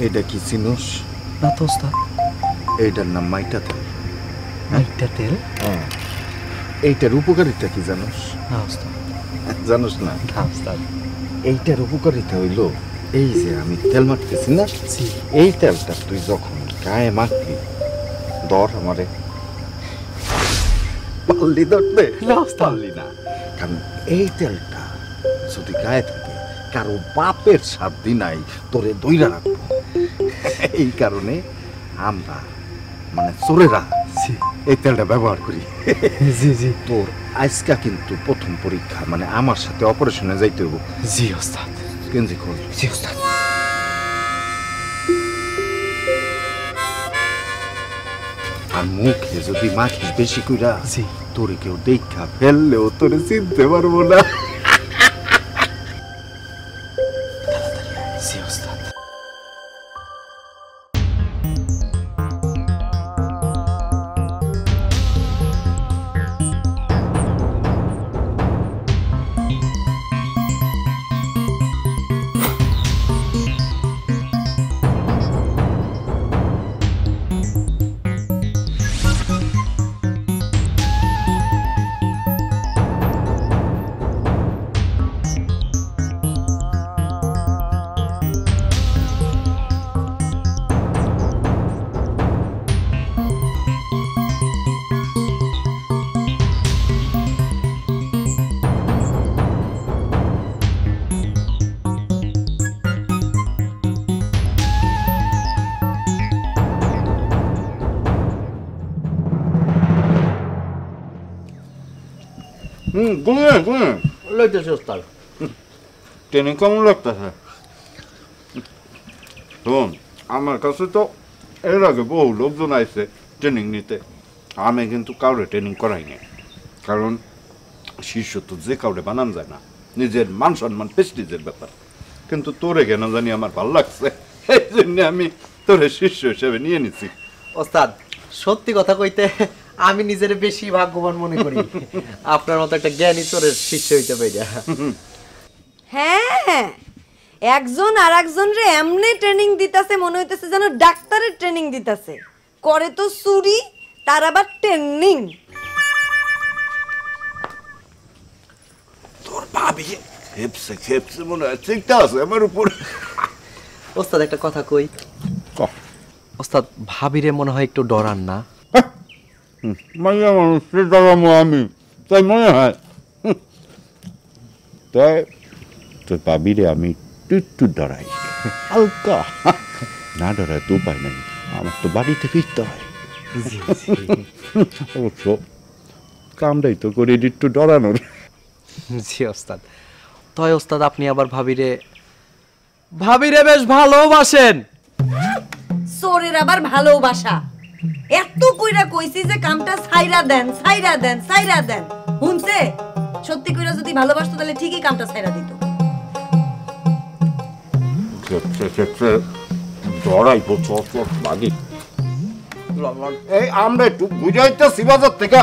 এটা কি চিনোস? না তো ওস্তাদ। এইটার নাম মাইটা তেল। মাইটা তেল? হ্যাঁ। এইটার উপকারিতা কি জানোস? না ওস্তাদ। জানোস না? না ওস্তাদ। এইটার উপকারিতা হইল এই যে আমি তেল মাখতেছি না, এই তেলটা তুই যখন গায়ে মাখবি, ধর আমারে, পাল্লি ধরতে পারলি না, কারণ এই তেলটা যদি গায়ে থাকে কারো বাপের সাধ্যি নাই তোরে দইরা রাখবো। এই কারণে আমরা মানে চোরেরা এই তেলটা ব্যবহার করি। জি জি। তোর আজকা কিন্তু প্রথম পরীক্ষা, মানে আমার সাথে অপারেশনে যাইতে হইব। জি ওস্তাদ। গেঞ্জি খোল। জি ওস্তাদ। আর মুখে যদি মাখিস বেশি কইরা, জি, তোরে কেউ দেখা ফেললেও তোরে চিনতে পারবো না। জি ওস্তাদ। ট্রেনিং কেমন লাগতেছে? শোন, আমার কাছে তো এর আগে বহু লোকজন আসছে ট্রেনিং নিতে, আমি কিন্তু কাউরে ট্রেনিং করাইনি, কারণ শিষ্য তো যে কাউরে বানান যায় না, নিজের মান সম্মান প্রেস্টিজের ব্যাপার। কিন্তু তোরে কেন জানি আমার ভালো লাগছে, এই জন্য আমি তোরে শিষ্য হিসেবে নিয়ে নিছি। ওস্তাদ, সত্যি কথা কইতে আমি নিজের বেশি ভাগ্যবান মনে করি আপনার মতো একটা জ্ঞানী চোরের শিষ্য হইতে পাইরা। হ্যাঁ, একজন আর একজন রে এমনি ট্রেনিং দিতাছে মনে হইতেছে যেন ডাক্তারের ট্রেনিং দিতাছে। করে তো চুরি, তার আবার ট্রেনিং। তোর ভাবি খেপসে খেপসে মনে হয় চিন্তা আছে আমার উপর। ওস্তাদ একটা কথা কই। ওস্তাদ, ভাবিরে মনে হয় একটু ডরান না? মাইয়া মানুষের ডরামো আমি, তাই মনে হয়? তাই তোর ভাবিরে আমি একটু ডরাই, হালকা। না ডরায় তো উপায় নাই, আমার তো বাড়িতে ফিরতে হয়। অবশ্য কামটাই তো করে একটু ডরানোর। জি ওস্তাদ। তাই ওস্তাদ, আপনি আবার ভাবিরে বেশ ভালোবাসেন। চোরের আবার ভালোবাসা? এত কইরা কইছি যে কামটা ছাইরা দেন, ছাইরা দেন, ছাইরা দেন, শুনছে? সত্যি কইরা যদি ভালোবাসতো তাহলে ঠিকই কামটা ছাইরা দিত। ডরাই বছর বাড়ি এই আমরা একটু বুঝাইতেছি বাজার থেকে।